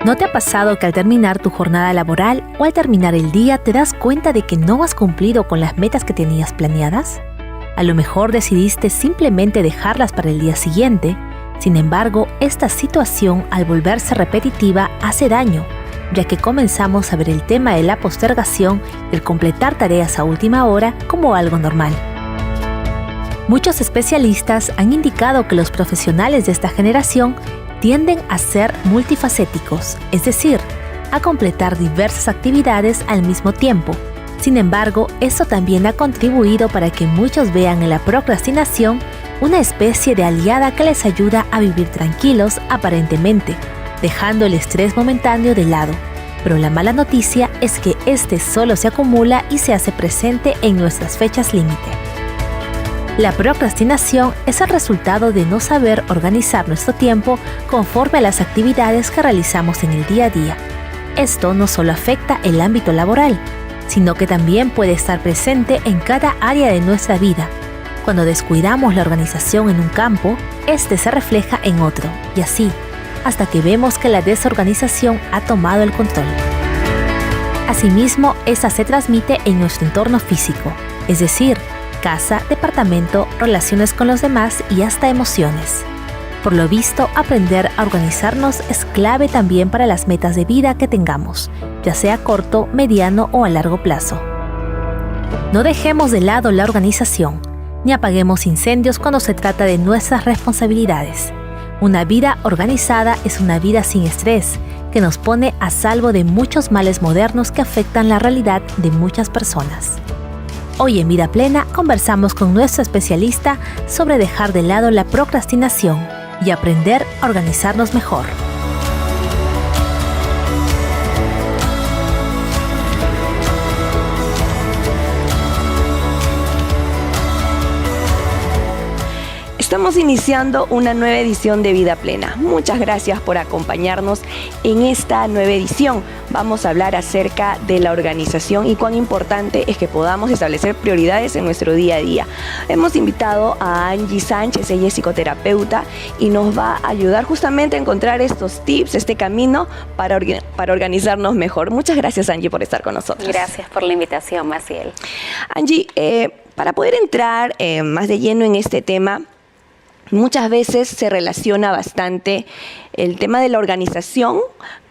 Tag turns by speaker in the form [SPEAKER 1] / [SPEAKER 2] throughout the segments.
[SPEAKER 1] ¿No te ha pasado que al terminar tu jornada laboral o al terminar el día te das cuenta de que no has cumplido con las metas que tenías planeadas? A lo mejor decidiste simplemente dejarlas para el día siguiente. Sin embargo, esta situación, al volverse repetitiva, hace daño, ya que comenzamos a ver el tema de la postergación y el completar tareas a última hora como algo normal. Muchos especialistas han indicado que los profesionales de esta generación tienden a ser multifacéticos, es decir, a completar diversas actividades al mismo tiempo. Sin embargo, esto también ha contribuido para que muchos vean en la procrastinación una especie de aliada que les ayuda a vivir tranquilos aparentemente, dejando el estrés momentáneo de lado. Pero la mala noticia es que este solo se acumula y se hace presente en nuestras fechas límite. La procrastinación es el resultado de no saber organizar nuestro tiempo conforme a las actividades que realizamos en el día a día. Esto no solo afecta el ámbito laboral, sino que también puede estar presente en cada área de nuestra vida. Cuando descuidamos la organización en un campo, este se refleja en otro, y así, hasta que vemos que la desorganización ha tomado el control. Asimismo, esta se transmite en nuestro entorno físico, es decir, casa, departamento, relaciones con los demás y hasta emociones. Por lo visto, aprender a organizarnos es clave también para las metas de vida que tengamos, ya sea a corto, mediano o a largo plazo. No dejemos de lado la organización, ni apaguemos incendios cuando se trata de nuestras responsabilidades. Una vida organizada es una vida sin estrés, que nos pone a salvo de muchos males modernos que afectan la realidad de muchas personas. Hoy en Vida Plena conversamos con nuestro especialista sobre dejar de lado la procrastinación y aprender a organizarnos mejor.
[SPEAKER 2] Estamos iniciando una nueva edición de Vida Plena. Muchas gracias por acompañarnos en esta nueva edición. Vamos a hablar acerca de la organización y cuán importante es que podamos establecer prioridades en nuestro día a día. Hemos invitado a Angie Sánchez, ella es psicoterapeuta y nos va a ayudar justamente a encontrar estos tips, este camino para organizarnos mejor. Muchas gracias, Angie, por estar con nosotros.
[SPEAKER 3] Gracias por la invitación, Maciel.
[SPEAKER 2] Angie, para poder entrar más de lleno en este tema, muchas veces se relaciona bastante el tema de la organización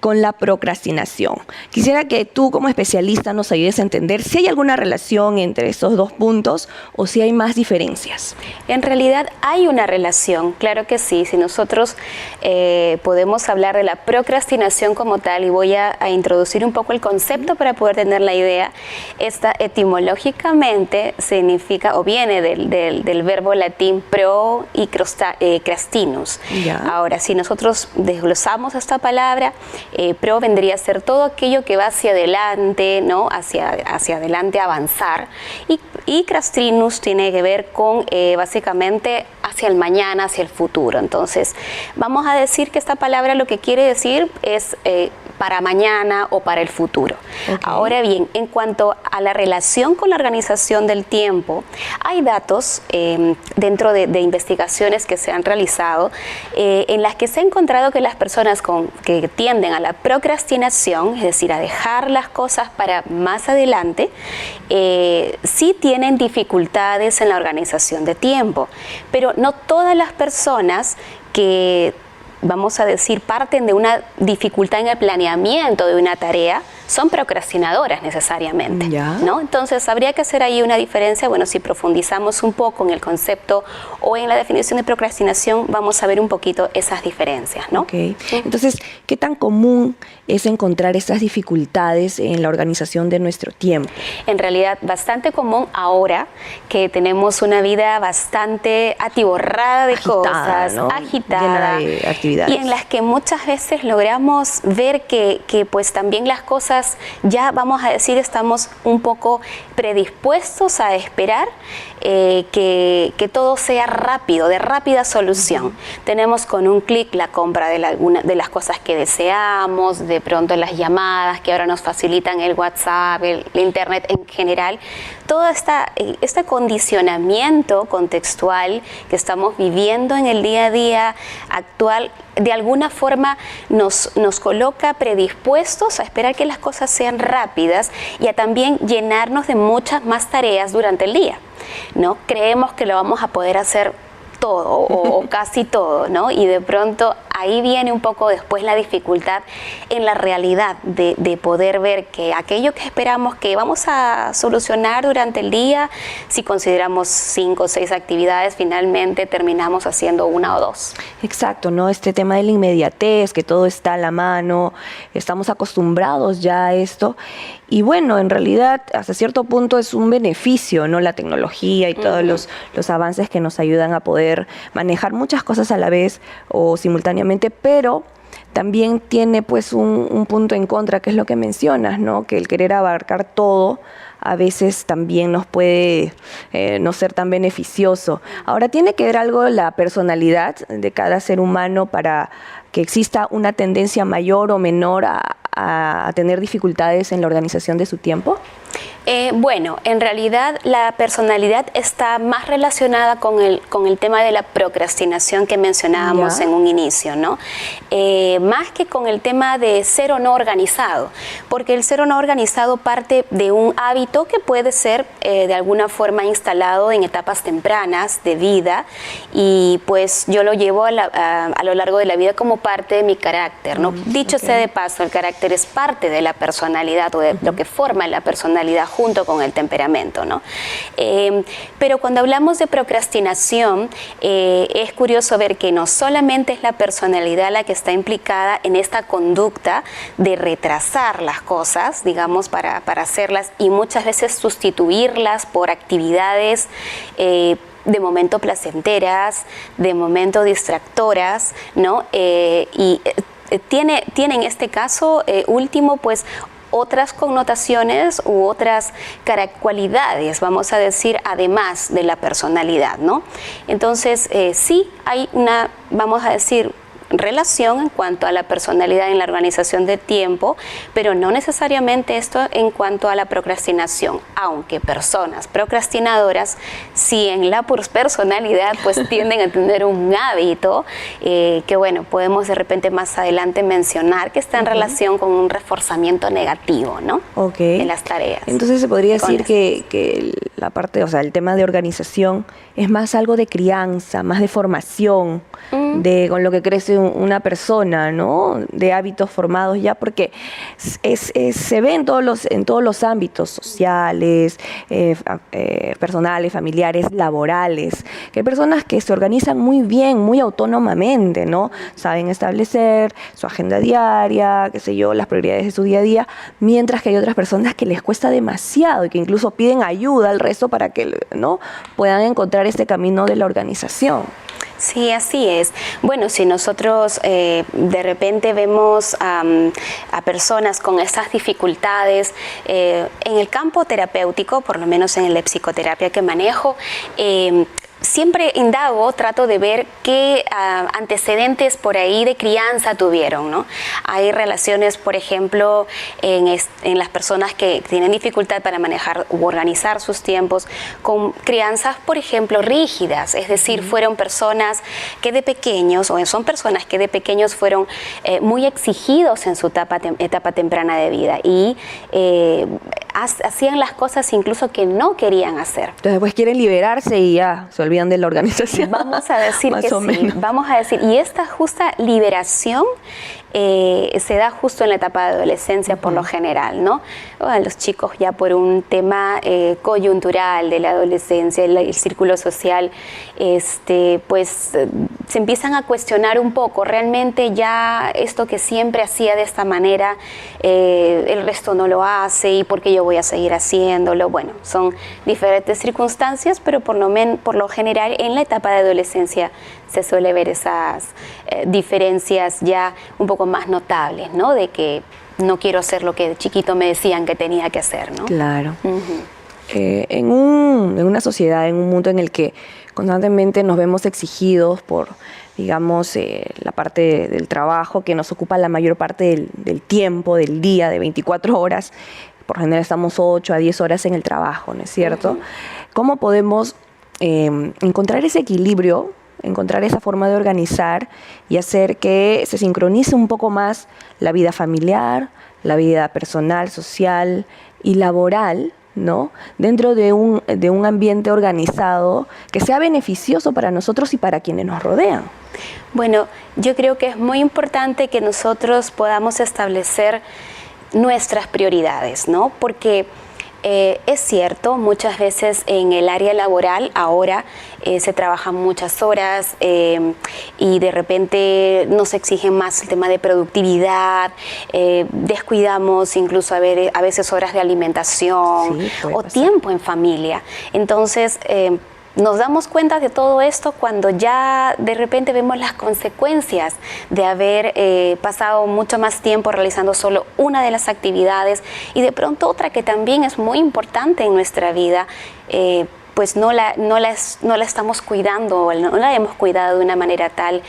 [SPEAKER 2] con la procrastinación. Quisiera que tú, como especialista, nos ayudes a entender si hay alguna relación entre estos dos puntos o si hay más diferencias.
[SPEAKER 3] En realidad hay una relación, claro que sí. Si nosotros podemos hablar de la procrastinación como tal, y voy a introducir un poco el concepto para poder tener la idea. Esta etimológicamente significa o viene del verbo latín pro y crastinus. Ahora, si nosotros desglosamos esta palabra, pro vendría a ser todo aquello que va hacia adelante, ¿no? Hacia adelante, avanzar. Y crastinus tiene que ver con básicamente hacia el mañana, hacia el futuro. Entonces, vamos a decir que esta palabra lo que quiere decir es para mañana o para el futuro. Okay. Ahora bien, en cuanto a la relación con la organización del tiempo, hay datos dentro de investigaciones que se han realizado en las que se ha encontrado que las personas que tienden a la procrastinación, es decir, a dejar las cosas para más adelante, sí tienen dificultades en la organización de tiempo, pero no todas las personas que, vamos a decir, parten de una dificultad en el planeamiento de una tarea, son procrastinadoras necesariamente, ¿no? Entonces, habría que hacer ahí una diferencia. Bueno, si profundizamos un poco en el concepto o en la definición de procrastinación, vamos a ver un poquito esas diferencias, ¿no?
[SPEAKER 2] Okay. Entonces, ¿qué tan común es encontrar estas dificultades en la organización de nuestro tiempo?
[SPEAKER 3] En realidad, bastante común ahora que tenemos una vida bastante atiborrada de cosas, ¿no? Agitada,
[SPEAKER 2] llena de actividades.
[SPEAKER 3] Y en las que muchas veces logramos ver que pues también las cosas, ya vamos a decir, estamos un poco predispuestos a esperar que todo sea rápido, de rápida solución. Tenemos con un clic la compra de las cosas que deseamos, de pronto las llamadas que ahora nos facilitan el WhatsApp, el Internet en general. Todo este condicionamiento contextual que estamos viviendo en el día a día actual de alguna forma nos coloca predispuestos a esperar que las cosas sean rápidas y a también llenarnos de muchas más tareas durante el día, ¿no? Creemos que lo vamos a poder hacer todo o casi todo, ¿no? Y de pronto ahí viene un poco después la dificultad en la realidad de poder ver que aquello que esperamos que vamos a solucionar durante el día, si consideramos 5 o 6 actividades, finalmente terminamos haciendo 1 o 2.
[SPEAKER 2] Exacto, ¿no? Este tema de la inmediatez, que todo está a la mano, estamos acostumbrados ya a esto. Y bueno, en realidad, hasta cierto punto es un beneficio, ¿no? La tecnología y todos los avances que nos ayudan a poder manejar muchas cosas a la vez o simultáneamente, pero también tiene pues un punto en contra, que es lo que mencionas, ¿no? Que el querer abarcar todo a veces también nos puede no ser tan beneficioso. Ahora, ¿tiene que ver algo la personalidad de cada ser humano para que exista una tendencia mayor o menor a tener dificultades en la organización de su tiempo?
[SPEAKER 3] Bueno, en realidad la personalidad está más relacionada con el tema de la procrastinación que mencionábamos en un inicio, ¿no? Más que con el tema de ser o no organizado, porque el ser o no organizado parte de un hábito que puede ser de alguna forma instalado en etapas tempranas de vida y pues yo lo llevo a lo largo de la vida como parte de mi carácter, ¿no? Dicho sea de paso, el carácter es parte de la personalidad o de lo que forma la personalidad junto con el temperamento, ¿no? Pero cuando hablamos de procrastinación, es curioso ver que no solamente es la personalidad la que está implicada en esta conducta de retrasar las cosas, digamos, para hacerlas y muchas veces sustituirlas por actividades de momento placenteras, de momento distractoras, ¿no? Y tiene en este caso último, pues, otras connotaciones u otras cualidades, vamos a decir, además de la personalidad, ¿no? Entonces, sí hay una, vamos a decir, relación en cuanto a la personalidad en la organización de tiempo, pero no necesariamente esto en cuanto a la procrastinación, aunque personas procrastinadoras, sí en la personalidad, pues tienden a tener un hábito que bueno, podemos de repente más adelante mencionar que está en relación con un reforzamiento negativo, ¿no? En las tareas.
[SPEAKER 2] Entonces se podría decir que la parte, o sea, el tema de organización es más algo de crianza, más de formación, con lo que crece una persona, ¿no? De hábitos formados ya, porque se ve en todos los ámbitos sociales, personales, familiares, laborales, que hay personas que se organizan muy bien, muy autónomamente, ¿no? Saben establecer su agenda diaria, qué sé yo, las prioridades de su día a día, mientras que hay otras personas que les cuesta demasiado y que incluso piden ayuda al resto para que, ¿no?, puedan encontrar este camino de la organización.
[SPEAKER 3] Sí, así es. Bueno, si nosotros de repente vemos a personas con estas dificultades en el campo terapéutico, por lo menos en la psicoterapia que manejo, siempre indago, trato de ver qué antecedentes por ahí de crianza tuvieron, ¿no? Hay relaciones, por ejemplo, en las personas que tienen dificultad para manejar u organizar sus tiempos, con crianzas, por ejemplo, rígidas, es decir, fueron personas que de pequeños, o son personas que de pequeños fueron muy exigidos en su etapa temprana de vida y hacían las cosas incluso que no querían hacer.
[SPEAKER 2] Entonces después quieren liberarse y ya se olvidan de la organización.
[SPEAKER 3] Vamos a decir que sí, vamos a decir, y esta justa liberación se da justo en la etapa de adolescencia por lo general, ¿no? Los chicos ya por un tema coyuntural de la adolescencia, el círculo social, pues se empiezan a cuestionar un poco, realmente ya esto que siempre hacía de esta manera, el resto no lo hace y por qué yo voy a seguir haciéndolo. Bueno, son diferentes circunstancias, pero por lo general en la etapa de adolescencia se suele ver esas diferencias ya un poco más notables, ¿no? De que no quiero hacer lo que de chiquito me decían que tenía que hacer, ¿no?
[SPEAKER 2] Claro. En una sociedad, en un mundo en el que constantemente nos vemos exigidos por, digamos, la parte del trabajo que nos ocupa la mayor parte del tiempo, del día, de 24 horas, por general estamos 8 a 10 horas en el trabajo, ¿no es cierto? ¿Cómo podemos encontrar ese equilibrio encontrar esa forma de organizar y hacer que se sincronice un poco más la vida familiar, la vida personal, social y laboral, ¿no? Dentro de un ambiente organizado que sea beneficioso para nosotros y para quienes nos rodean.
[SPEAKER 3] Bueno, yo creo que es muy importante que nosotros podamos establecer nuestras prioridades, ¿no? Porque es cierto, muchas veces en el área laboral ahora se trabajan muchas horas y de repente nos exigen más el tema de productividad, descuidamos incluso a veces horas de alimentación o tiempo en familia. Entonces, nos damos cuenta de todo esto cuando ya de repente vemos las consecuencias de haber pasado mucho más tiempo realizando solo una de las actividades y de pronto otra que también es muy importante en nuestra vida, pues no la estamos cuidando, no la hemos cuidado de una manera tal,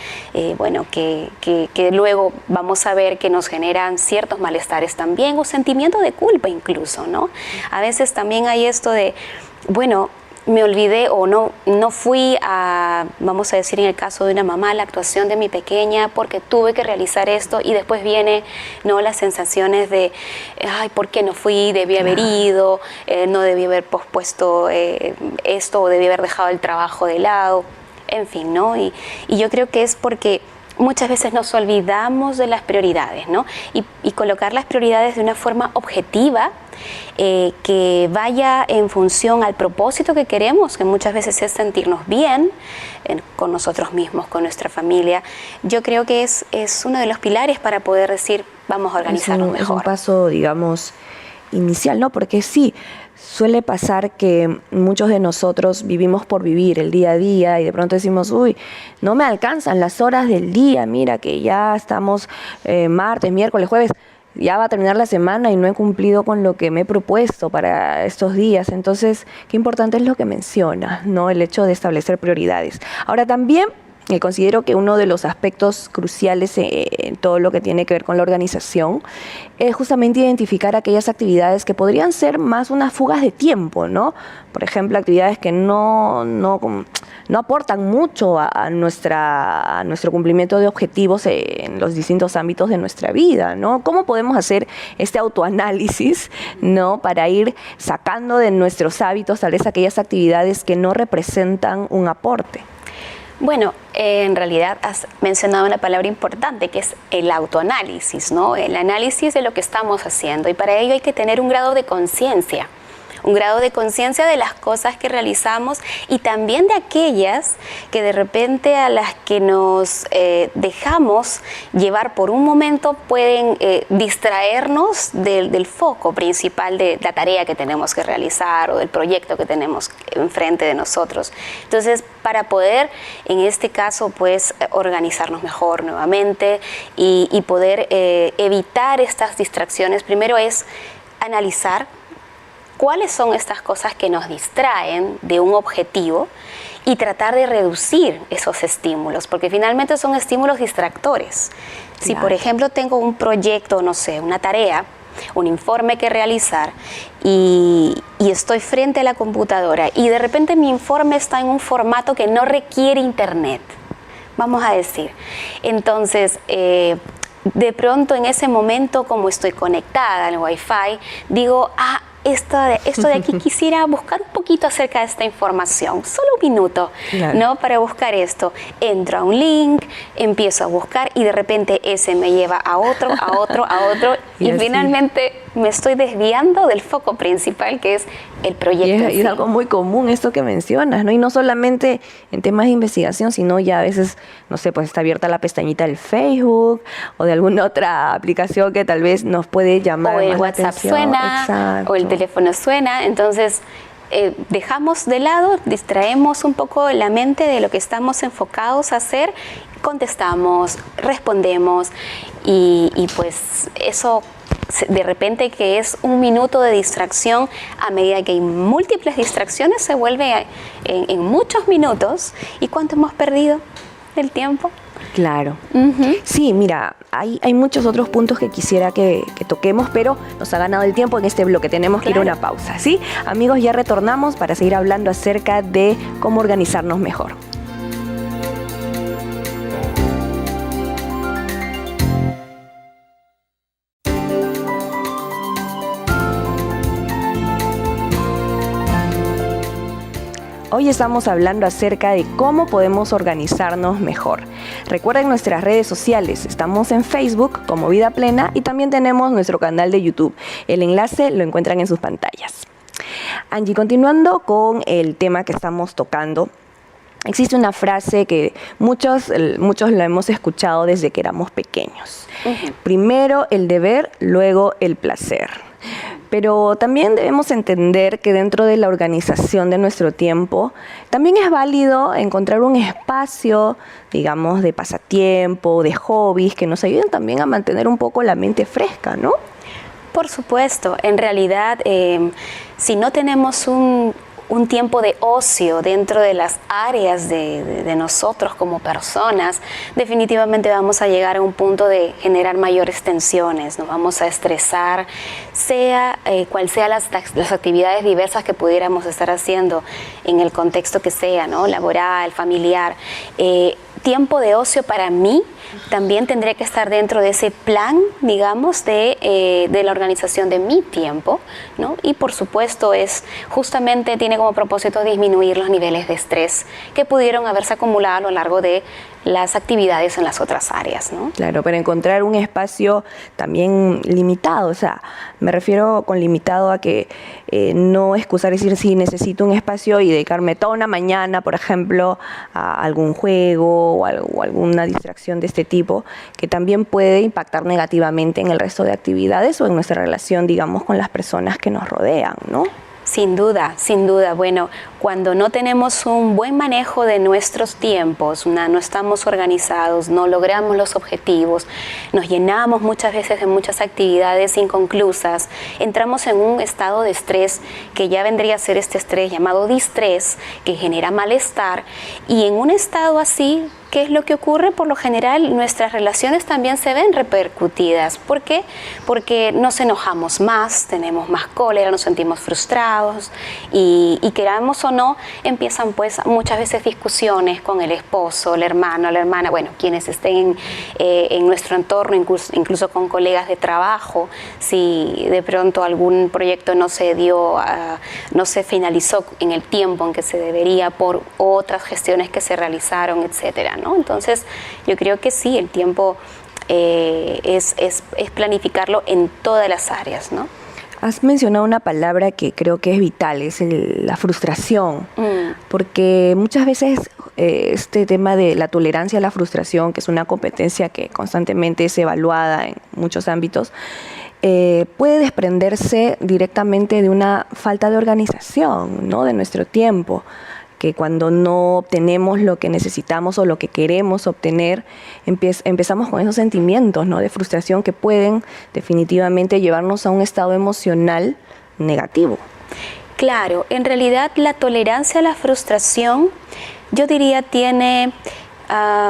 [SPEAKER 3] bueno, que luego vamos a ver que nos generan ciertos malestares también o sentimiento de culpa incluso, ¿no? A veces también hay esto de, bueno, me olvidé o no fui a, vamos a decir en el caso de una mamá, la actuación de mi pequeña porque tuve que realizar esto y después viene, ¿no?, las sensaciones de, ay, ¿por qué no fui? Debí haber ido, no debí haber pospuesto esto o debí haber dejado el trabajo de lado, en fin, ¿no? Y yo creo que es porque muchas veces nos olvidamos de las prioridades, ¿no? Y colocar las prioridades de una forma objetiva, que vaya en función al propósito que queremos, que muchas veces es sentirnos bien con nosotros mismos, con nuestra familia. Yo creo que es uno de los pilares para poder decir, vamos a organizarnos mejor.
[SPEAKER 2] Es un paso, digamos, inicial, ¿no? Porque sí, suele pasar que muchos de nosotros vivimos por vivir el día a día y de pronto decimos, uy, no me alcanzan las horas del día, mira que ya estamos martes, miércoles, jueves, ya va a terminar la semana y no he cumplido con lo que me he propuesto para estos días. Entonces, qué importante es lo que menciona, ¿no? El hecho de establecer prioridades. Ahora también considero que uno de los aspectos cruciales en todo lo que tiene que ver con la organización es justamente identificar aquellas actividades que podrían ser más unas fugas de tiempo, ¿no? Por ejemplo, actividades que no aportan mucho a nuestro cumplimiento de objetivos en los distintos ámbitos de nuestra vida, ¿no? ¿Cómo podemos hacer este autoanálisis, ¿no?, para ir sacando de nuestros hábitos tal vez aquellas actividades que no representan un aporte?
[SPEAKER 3] Bueno, en realidad has mencionado una palabra importante que es el autoanálisis, ¿no? El análisis de lo que estamos haciendo y para ello hay que tener un grado de conciencia de las cosas que realizamos y también de aquellas que de repente a las que nos dejamos llevar por un momento pueden distraernos del foco principal de la tarea que tenemos que realizar o del proyecto que tenemos enfrente de nosotros. Entonces, para poder, en este caso, pues organizarnos mejor nuevamente y poder evitar estas distracciones, primero es analizar cuáles son estas cosas que nos distraen de un objetivo y tratar de reducir esos estímulos, porque finalmente son estímulos distractores. Claro. Si, por ejemplo, tengo un proyecto, no sé, una tarea, un informe que realizar y estoy frente a la computadora y de repente mi informe está en un formato que no requiere internet, vamos a decir. Entonces, de pronto en ese momento, como estoy conectada al Wi-Fi, digo, esto de aquí quisiera buscar un poquito acerca de esta información, solo un minuto, claro, ¿no? Para buscar esto. Entro a un link, empiezo a buscar y de repente ese me lleva a otro y finalmente me estoy desviando del foco principal que es el proyecto.
[SPEAKER 2] Y es algo muy común esto que mencionas, ¿no? Y no solamente en temas de investigación, sino ya a veces, no sé, pues está abierta la pestañita del Facebook o de alguna otra aplicación que tal vez nos puede llamar.
[SPEAKER 3] O el
[SPEAKER 2] más
[SPEAKER 3] WhatsApp
[SPEAKER 2] la atención.
[SPEAKER 3] suena,
[SPEAKER 2] exacto,
[SPEAKER 3] o el teléfono suena, entonces dejamos de lado, distraemos un poco la mente de lo que estamos enfocados a hacer, contestamos, respondemos y pues eso de repente que es un minuto de distracción, a medida que hay múltiples distracciones se vuelve en muchos minutos. ¿Y cuánto hemos perdido del tiempo?
[SPEAKER 2] Claro. Uh-huh. Sí, mira, hay muchos otros puntos que quisiera que toquemos, pero nos ha ganado el tiempo en este bloque. Tenemos que ir a una pausa, ¿sí? Amigos, ya retornamos para seguir hablando acerca de cómo organizarnos mejor. Hoy estamos hablando acerca de cómo podemos organizarnos mejor. Recuerden nuestras redes sociales, estamos en Facebook como Vida Plena y también tenemos nuestro canal de YouTube. El enlace lo encuentran en sus pantallas. Angie, continuando con el tema que estamos tocando, existe una frase que muchos la hemos escuchado desde que éramos pequeños. Primero el deber, luego el placer. Pero también debemos entender que dentro de la organización de nuestro tiempo, también es válido encontrar un espacio, digamos, de pasatiempo, de hobbies, que nos ayuden también a mantener un poco la mente fresca, ¿no?
[SPEAKER 3] Por supuesto, en realidad, si no tenemos un tiempo de ocio dentro de las áreas de nosotros como personas, definitivamente vamos a llegar a un punto de generar mayores tensiones, nos vamos a estresar, sea cual sean las actividades diversas que pudiéramos estar haciendo en el contexto que sea, ¿no? Laboral, familiar. Tiempo de ocio para mí también tendría que estar dentro de ese plan, digamos, de la organización de mi tiempo, ¿no? Y por supuesto justamente tiene como propósito disminuir los niveles de estrés que pudieron haberse acumulado a lo largo de las actividades en las otras áreas, ¿no?
[SPEAKER 2] Claro, pero encontrar un espacio también limitado, o sea, me refiero con limitado a que no excusar decir si necesito un espacio y dedicarme toda una mañana, por ejemplo, a algún juego o alguna distracción de este tipo, que también puede impactar negativamente en el resto de actividades o en nuestra relación, digamos, con las personas que nos rodean, ¿no?
[SPEAKER 3] Sin duda, sin duda. Bueno, cuando no tenemos un buen manejo de nuestros tiempos, no estamos organizados, no logramos los objetivos, nos llenamos muchas veces de muchas actividades inconclusas, entramos en un estado de estrés que ya vendría a ser este estrés llamado distrés, que genera malestar, y en un estado así, ¿qué es lo que ocurre? Por lo general, nuestras relaciones también se ven repercutidas. ¿Por qué? Porque nos enojamos más, tenemos más cólera, nos sentimos frustrados y queramos o no, empiezan pues muchas veces discusiones con el esposo, el hermano, la hermana, bueno, quienes estén en nuestro entorno, incluso con colegas de trabajo, si de pronto algún proyecto no se dio, no se finalizó en el tiempo en que se debería por otras gestiones que se realizaron, etcétera, ¿no? Entonces, yo creo que sí, el tiempo es planificarlo en todas las áreas, ¿no?
[SPEAKER 2] Has mencionado una palabra que creo que es vital, es la frustración, porque muchas veces este tema de la tolerancia a la frustración, que es una competencia que constantemente es evaluada en muchos ámbitos, puede desprenderse directamente de una falta de organización, ¿no? De nuestro tiempo, que cuando no obtenemos lo que necesitamos o lo que queremos obtener, empezamos con esos sentimientos, ¿no? De frustración que pueden definitivamente llevarnos a un estado emocional negativo.
[SPEAKER 3] Claro, en realidad la tolerancia a la frustración, yo diría, tiene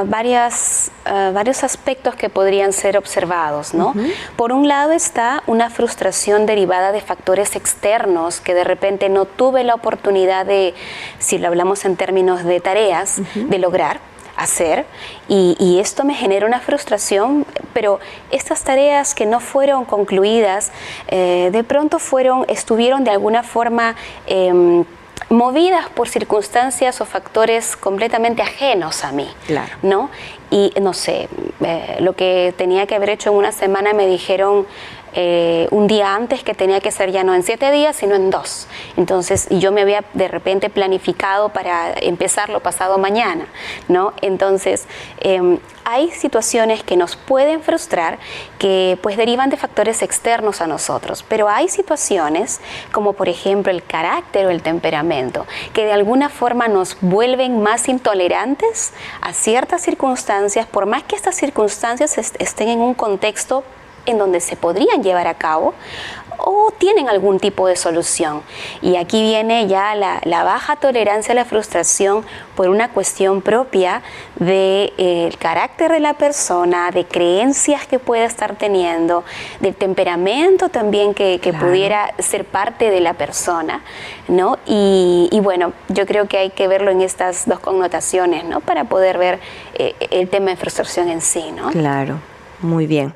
[SPEAKER 3] varios aspectos que podrían ser observados, ¿no? Por un lado está una frustración derivada de factores externos que de repente no tuve la oportunidad de, si lo hablamos en términos de tareas, de lograr hacer, y esto me genera una frustración, pero estas tareas que no fueron concluidas, de pronto estuvieron de alguna forma movidas por circunstancias o factores completamente ajenos a mí,
[SPEAKER 2] claro,
[SPEAKER 3] ¿no? Y no sé, lo que tenía que haber hecho en una semana me dijeron un día antes que tenía que ser ya no en 7 días, sino en 2. Entonces, yo me había de repente planificado para empezarlo pasado mañana, ¿no? Entonces, hay situaciones que nos pueden frustrar que pues derivan de factores externos a nosotros, pero hay situaciones como por ejemplo el carácter o el temperamento que de alguna forma nos vuelven más intolerantes a ciertas circunstancias, por más que estas circunstancias estén en un contexto en donde se podrían llevar a cabo o tienen algún tipo de solución. Y aquí viene ya la baja tolerancia a la frustración por una cuestión propia del carácter de la persona, de creencias que pueda estar teniendo, del temperamento también que claro, pudiera ser parte de la persona, ¿no? Y bueno, yo creo que hay que verlo en estas dos connotaciones, ¿no? Para poder ver el tema de frustración en sí, ¿no?
[SPEAKER 2] Claro, muy bien.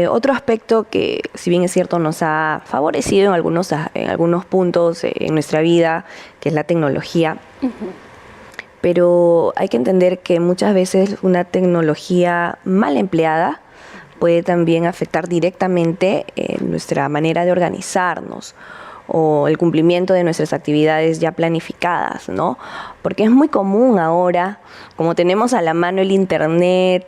[SPEAKER 2] Otro aspecto que, si bien es cierto, nos ha favorecido en algunos puntos en nuestra vida, que es la tecnología, pero hay que entender que muchas veces una tecnología mal empleada puede también afectar directamente nuestra manera de organizarnos o el cumplimiento de nuestras actividades ya planificadas, ¿no? Porque es muy común ahora, como tenemos a la mano el internet,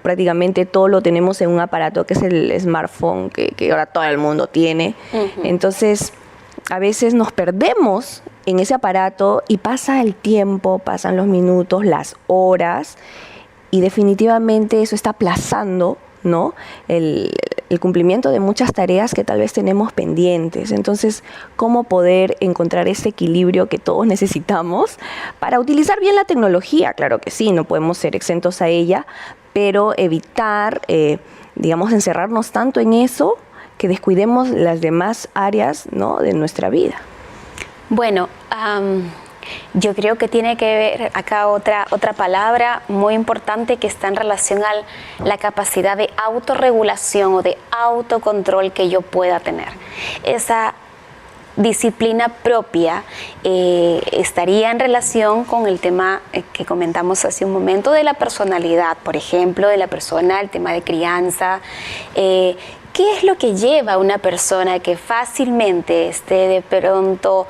[SPEAKER 2] prácticamente todo lo tenemos en un aparato que es el smartphone, que ahora todo el mundo tiene. Entonces, a veces nos perdemos en ese aparato y pasa el tiempo, pasan los minutos, las horas, y definitivamente eso está aplazando, ¿no?, el cumplimiento de muchas tareas que tal vez tenemos pendientes. Entonces, ¿cómo poder encontrar ese equilibrio que todos necesitamos para utilizar bien la tecnología? Claro que sí, no podemos ser exentos a ella, pero evitar, digamos, encerrarnos tanto en eso que descuidemos las demás áreas, ¿no?, de nuestra vida.
[SPEAKER 3] Bueno, yo creo que tiene que ver acá otra palabra muy importante que está en relación a la capacidad de autorregulación o de autocontrol que yo pueda tener. Esa disciplina propia estaría en relación con el tema que comentamos hace un momento de la personalidad, por ejemplo, de la persona, el tema de crianza. ¿Qué es lo que lleva a una persona que fácilmente esté de pronto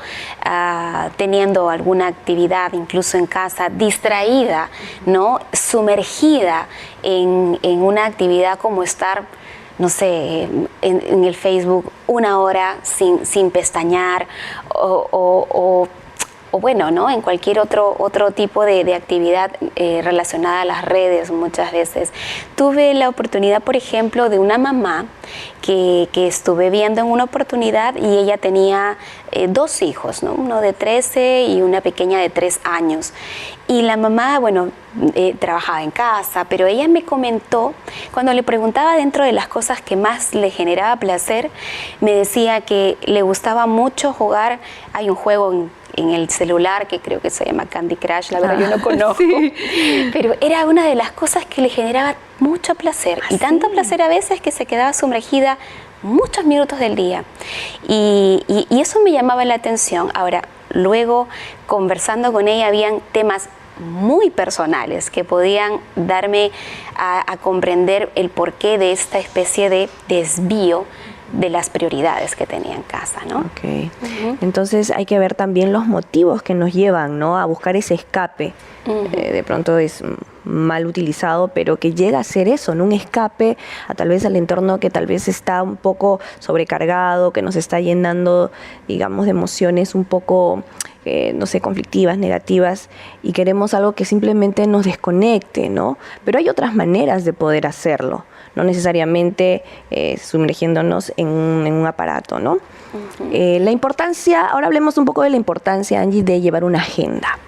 [SPEAKER 3] teniendo alguna actividad, incluso en casa, distraída, ¿no?, sumergida en una actividad como estar, no sé, en el Facebook una hora sin pestañear o bueno, ¿no?, en cualquier otro tipo de actividad relacionada a las redes muchas veces? Tuve la oportunidad, por ejemplo, de una mamá que estuve viendo en una oportunidad, y ella tenía 2 hijos, ¿no?, uno de 13 y una pequeña de 3 años. Y la mamá, bueno, trabajaba en casa, pero ella me comentó, cuando le preguntaba dentro de las cosas que más le generaba placer, me decía que le gustaba mucho jugar. Hay un juego en el celular que creo que se llama Candy Crush, la verdad yo no conozco, sí, pero era una de las cosas que le generaba mucho placer, y tanto placer a veces que se quedaba sumergida muchos minutos del día, y eso me llamaba la atención. Ahora, luego, conversando con ella, habían temas muy personales que podían darme a comprender el porqué de esta especie de desvío de las prioridades que tenía en casa, ¿no?
[SPEAKER 2] Okay. Entonces hay que ver también los motivos que nos llevan, ¿no?, a buscar ese escape. De pronto es mal utilizado, pero que llega a ser eso, ¿no?, un escape a tal vez al entorno que tal vez está un poco sobrecargado, que nos está llenando, digamos, de emociones un poco, no sé, conflictivas, negativas, y queremos algo que simplemente nos desconecte, ¿no? Pero hay otras maneras de poder hacerlo, no necesariamente sumergiéndonos en un aparato, ¿no? La importancia, ahora hablemos un poco de la importancia, Angie, de llevar una agenda.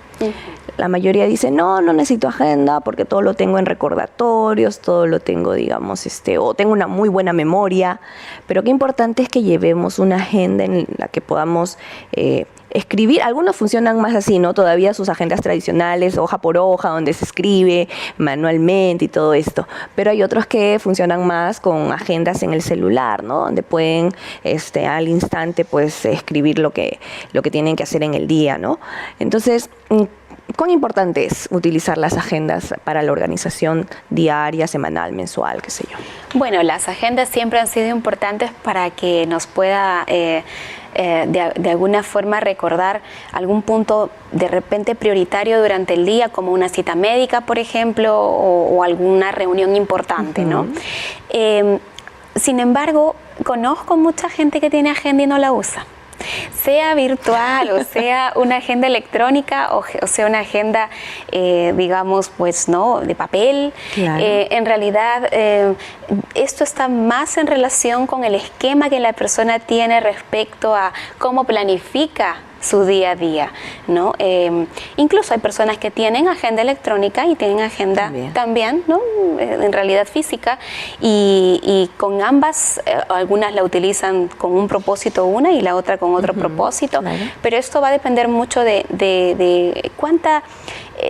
[SPEAKER 2] La mayoría dice, no necesito agenda porque todo lo tengo en recordatorios, todo lo tengo, digamos, o tengo una muy buena memoria, pero qué importante es que llevemos una agenda en la que podamos escribir. Algunos funcionan más así, ¿no? Todavía sus agendas tradicionales, hoja por hoja, donde se escribe manualmente y todo esto. Pero hay otros que funcionan más con agendas en el celular, ¿no? Donde pueden al instante pues escribir lo que tienen que hacer en el día, ¿no? Entonces, ¿cuán importante es utilizar las agendas para la organización diaria, semanal, mensual, qué sé yo?
[SPEAKER 3] Bueno, las agendas siempre han sido importantes para que nos pueda de alguna forma recordar algún punto de repente prioritario durante el día, como una cita médica, por ejemplo, o alguna reunión importante, ¿no? Sin embargo, conozco mucha gente que tiene agenda y no la usa. Sea virtual o sea una agenda electrónica o sea una agenda, digamos, pues no, de papel. Claro. En realidad, esto está más en relación con el esquema que la persona tiene respecto a cómo planifica su día a día, ¿no? Incluso hay personas que tienen agenda electrónica y tienen agenda también, ¿no?, en realidad física, y con ambas, algunas la utilizan con un propósito una y la otra con otro propósito, pero esto va a depender mucho de cuánta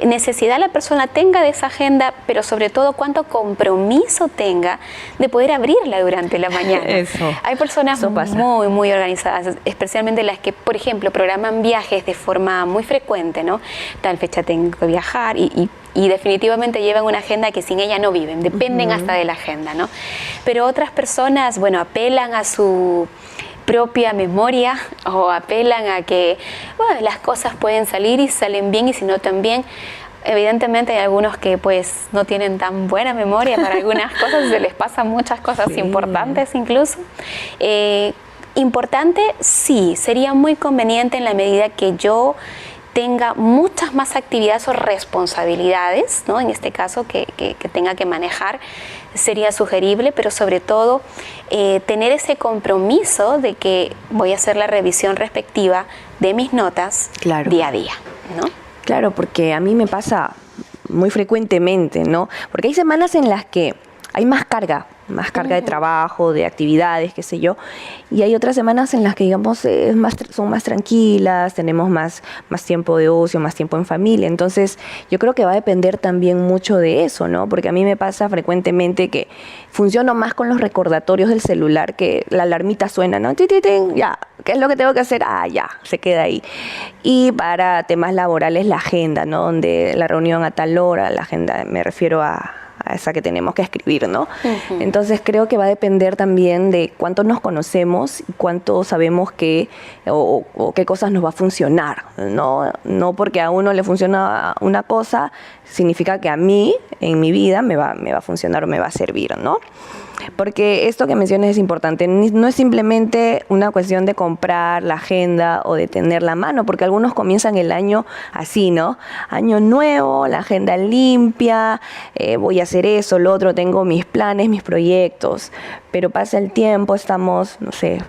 [SPEAKER 3] necesidad la persona tenga de esa agenda, pero sobre todo cuánto compromiso tenga de poder abrirla durante la mañana.
[SPEAKER 2] Eso.
[SPEAKER 3] Hay personas muy, muy organizadas, especialmente las que, por ejemplo, programan viajes de forma muy frecuente, ¿no? Tal fecha tengo que viajar y definitivamente llevan una agenda que sin ella no viven, dependen hasta de la agenda, ¿no? Pero otras personas, bueno, apelan a su propia memoria o apelan a que, bueno, las cosas pueden salir y salen bien y si no también. Evidentemente hay algunos que pues no tienen tan buena memoria para algunas cosas, se les pasan muchas cosas importantes incluso. Importante, sí, sería muy conveniente en la medida que yo tenga muchas más actividades o responsabilidades, ¿no? En este caso que tenga que manejar, sería sugerible, pero sobre todo tener ese compromiso de que voy a hacer la revisión respectiva de mis notas día a día, ¿no?
[SPEAKER 2] Claro, porque a mí me pasa muy frecuentemente, ¿no? Porque hay semanas en las que hay más carga de trabajo, de actividades, qué sé yo, y hay otras semanas en las que, digamos, son más tranquilas, tenemos más tiempo de ocio, más tiempo en familia. Entonces, yo creo que va a depender también mucho de eso, ¿no? Porque a mí me pasa frecuentemente que funciono más con los recordatorios del celular, que la alarmita suena, ¿no? Ya, ¿qué es lo que tengo que hacer? Ah, ya, se queda ahí. Y para temas laborales, la agenda, ¿no? Donde la reunión a tal hora, la agenda, me refiero a esa que tenemos que escribir, ¿no? Entonces creo que va a depender también de cuánto nos conocemos y cuánto sabemos que o qué cosas nos va a funcionar, ¿no? No porque a uno le funciona una cosa significa que a mí, en mi vida, me va a funcionar o me va a servir, ¿no? Porque esto que mencionas es importante, no es simplemente una cuestión de comprar la agenda o de tenerla a mano, porque algunos comienzan el año así, ¿no? Año nuevo, la agenda limpia, voy a hacer eso, lo otro, tengo mis planes, mis proyectos, pero pasa el tiempo, estamos, no sé,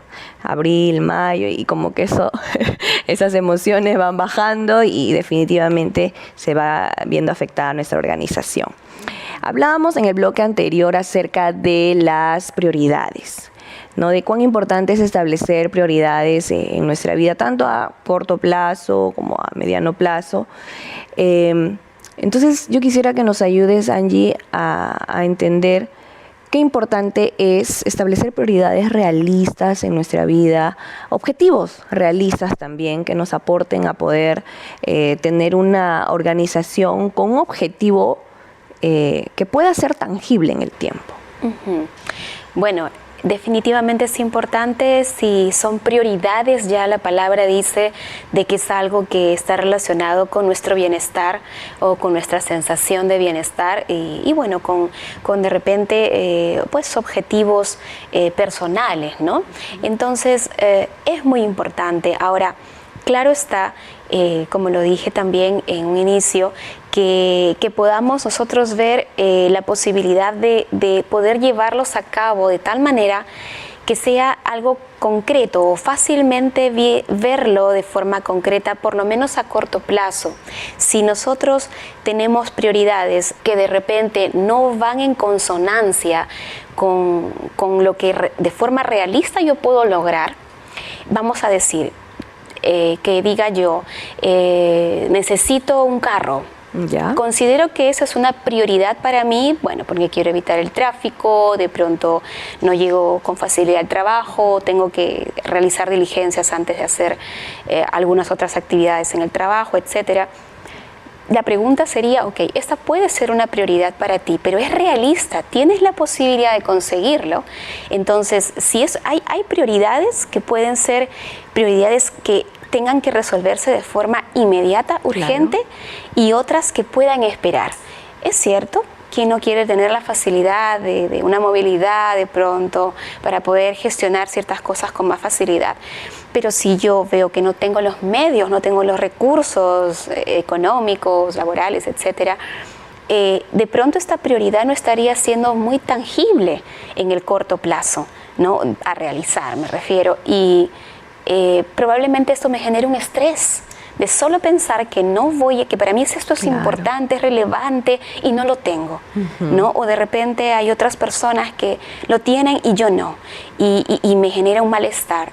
[SPEAKER 2] abril, mayo, y como que esas emociones van bajando y definitivamente se va viendo afectada nuestra organización. Hablábamos en el bloque anterior acerca de las prioridades, ¿no? De cuán importante es establecer prioridades en nuestra vida, tanto a corto plazo como a mediano plazo. Entonces, yo quisiera que nos ayudes, Angie, a entender qué importante es establecer prioridades realistas en nuestra vida, objetivos realistas también que nos aporten a poder tener una organización con un objetivo que pueda ser tangible en el tiempo.
[SPEAKER 3] Bueno, definitivamente es importante si son prioridades, ya la palabra dice de que es algo que está relacionado con nuestro bienestar o con nuestra sensación de bienestar y bueno, con de repente pues objetivos personales, ¿no? Entonces es muy importante. Ahora, claro está, como lo dije también en un inicio, que podamos nosotros ver la posibilidad de poder llevarlos a cabo de tal manera que sea algo concreto o fácilmente verlo de forma concreta, por lo menos a corto plazo. Si nosotros tenemos prioridades que de repente no van en consonancia con lo que de forma realista yo puedo lograr, vamos a decir, que diga yo, necesito un carro.
[SPEAKER 2] ¿Ya?
[SPEAKER 3] Considero que esa es una prioridad para mí, bueno, porque quiero evitar el tráfico, de pronto no llego con facilidad al trabajo, tengo que realizar diligencias antes de hacer algunas otras actividades en el trabajo, etcétera. La pregunta sería, ok, esta puede ser una prioridad para ti, pero es realista, tienes la posibilidad de conseguirlo. Entonces, si hay prioridades que pueden ser prioridades que tengan que resolverse de forma inmediata, urgente, y otras que puedan esperar. Es cierto, ¿quién no quiere tener la facilidad de una movilidad de pronto para poder gestionar ciertas cosas con más facilidad? Pero si yo veo que no tengo los medios, no tengo los recursos económicos, laborales, etcétera, de pronto esta prioridad no estaría siendo muy tangible en el corto plazo, ¿no? A realizar, me refiero. Y probablemente esto me genere un estrés de solo pensar que no voy, que para mí esto es importante, es relevante y no lo tengo, ¿no? O de repente hay otras personas que lo tienen y yo no, y me genera un malestar.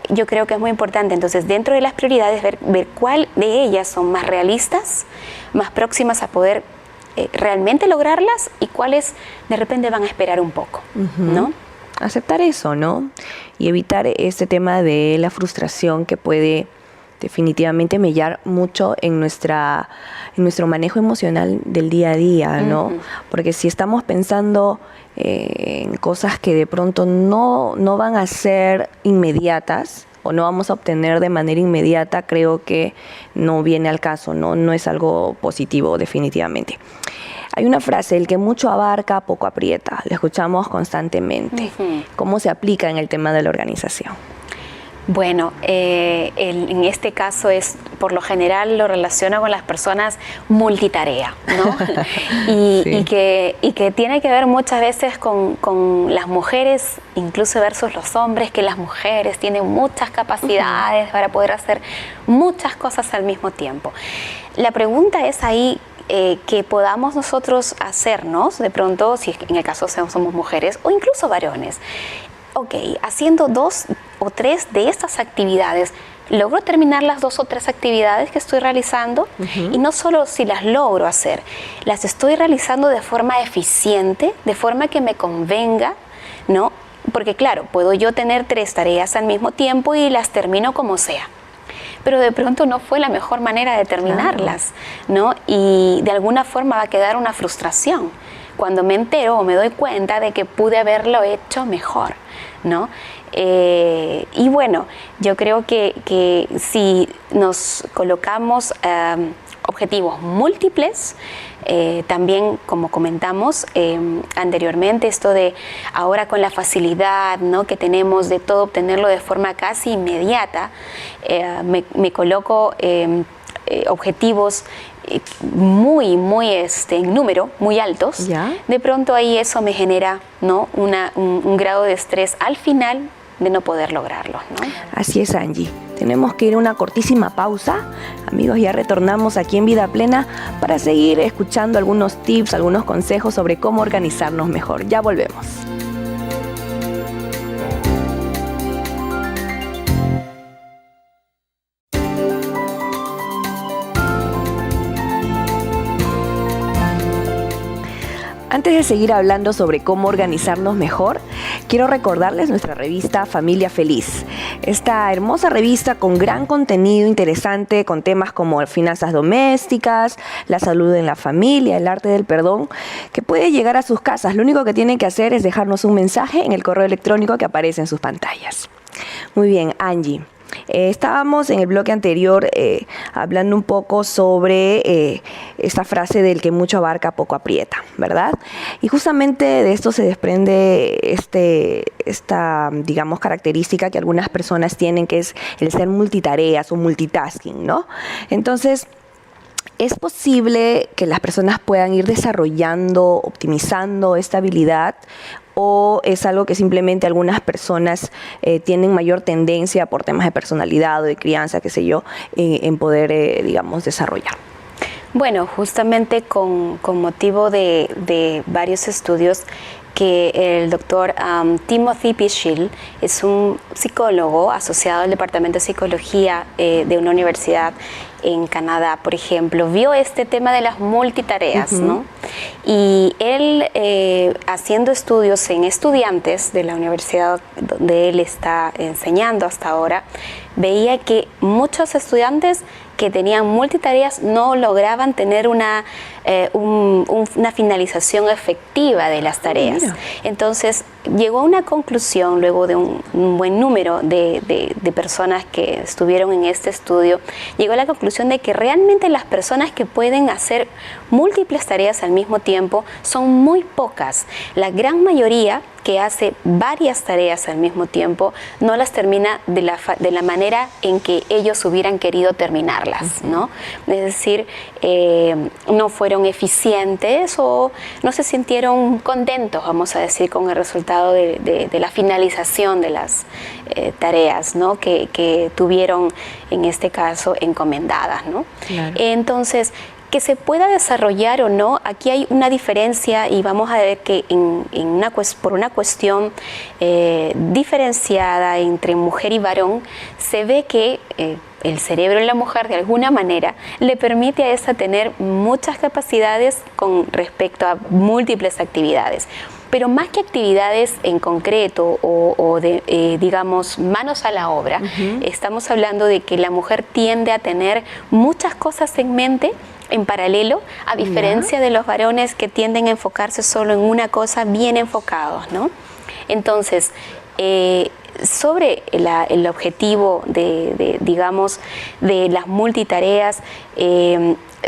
[SPEAKER 3] yo creo que es muy importante, entonces, dentro de las prioridades, ver cuál de ellas son más realistas, más próximas a poder realmente lograrlas y cuáles de repente van a esperar un poco, ¿no?
[SPEAKER 2] Aceptar eso, ¿no? Y evitar este tema de la frustración que puede definitivamente mellar mucho en nuestro manejo emocional del día a día, ¿no? Porque si estamos pensando en cosas que de pronto no van a ser inmediatas o no vamos a obtener de manera inmediata, creo que no viene al caso, no es algo positivo definitivamente. Hay una frase, el que mucho abarca, poco aprieta. La escuchamos constantemente. ¿Cómo se aplica en el tema de la organización?
[SPEAKER 3] Bueno, en este caso por lo general lo relaciono con las personas multitarea, ¿no?
[SPEAKER 2] Sí.
[SPEAKER 3] y que tiene que ver muchas veces con las mujeres, incluso versus los hombres, que las mujeres tienen muchas capacidades para poder hacer muchas cosas al mismo tiempo. La pregunta es ahí, que podamos nosotros hacernos, de pronto, si en el caso somos mujeres o incluso varones, ok, haciendo 2 o 3 de estas actividades, ¿logro terminar las 2 o 3 actividades que estoy realizando? Y no solo si las logro hacer, las estoy realizando de forma eficiente, de forma que me convenga, ¿no? Porque claro, puedo yo tener 3 tareas al mismo tiempo y las termino como sea, pero de pronto no fue la mejor manera de terminarlas, ¿no? Y de alguna forma va a quedar una frustración cuando me entero o me doy cuenta de que pude haberlo hecho mejor, ¿no? Y bueno, yo creo que si nos colocamos objetivos múltiples, también, como comentamos anteriormente, esto de ahora con la facilidad, ¿no?, que tenemos de todo obtenerlo de forma casi inmediata, me coloco objetivos muy en número, muy altos.
[SPEAKER 2] ¿Ya?
[SPEAKER 3] De pronto ahí eso me genera, ¿no?, un grado de estrés al final de no poder lograrlo, ¿no?
[SPEAKER 2] Así es, Angie. Tenemos que ir a una cortísima pausa. Amigos, ya retornamos aquí en Vida Plena para seguir escuchando algunos tips, algunos consejos sobre cómo organizarnos mejor. Ya volvemos. Antes de seguir hablando sobre cómo organizarnos mejor, quiero recordarles nuestra revista Familia Feliz. Esta hermosa revista con gran contenido interesante, con temas como finanzas domésticas, la salud en la familia, el arte del perdón, que puede llegar a sus casas. Lo único que tienen que hacer es dejarnos un mensaje en el correo electrónico que aparece en sus pantallas. Muy bien, Angie. Estábamos en el bloque anterior hablando un poco sobre esta frase del que mucho abarca, poco aprieta, ¿verdad? Y justamente de esto se desprende esta, digamos, característica que algunas personas tienen, que es el ser multitareas o multitasking, ¿no? Entonces, ¿es posible que las personas puedan ir desarrollando, optimizando esta habilidad? ¿O es algo que simplemente algunas personas tienen mayor tendencia por temas de personalidad o de crianza, qué sé yo, en poder, digamos, desarrollar?
[SPEAKER 3] Bueno, justamente con motivo de varios estudios que el doctor Timothy Pychyl es un psicólogo asociado al Departamento de Psicología de una universidad en Canadá, por ejemplo, vio este tema de las multitareas, ¿no? Y él, haciendo estudios en estudiantes de la universidad donde él está enseñando hasta ahora, veía que muchos estudiantes que tenían multitareas no lograban tener una finalización efectiva de las tareas. Mira. Entonces llegó a una conclusión, luego de un buen número de personas que estuvieron en este estudio, llegó a la conclusión de que realmente las personas que pueden hacer múltiples tareas al mismo tiempo son muy pocas. La gran mayoría que hace varias tareas al mismo tiempo no las termina de la manera en que ellos hubieran querido terminarlas, ¿no? Es decir, no fueron eficientes o no se sintieron contentos, vamos a decir, con el resultado de la finalización de las tareas, ¿no?, que tuvieron en este caso encomendadas, ¿no? Claro. Entonces, Que se pueda desarrollar o no, aquí hay una diferencia y vamos a ver que por una cuestión diferenciada entre mujer y varón, se ve que el cerebro en la mujer de alguna manera le permite a esa tener muchas capacidades con respecto a múltiples actividades. Pero más que actividades en concreto o de, digamos, manos a la obra, estamos hablando de que la mujer tiende a tener muchas cosas en mente en paralelo, a diferencia de los varones que tienden a enfocarse solo en una cosa, bien enfocados, ¿no? Entonces, sobre el objetivo digamos, de las multitareas,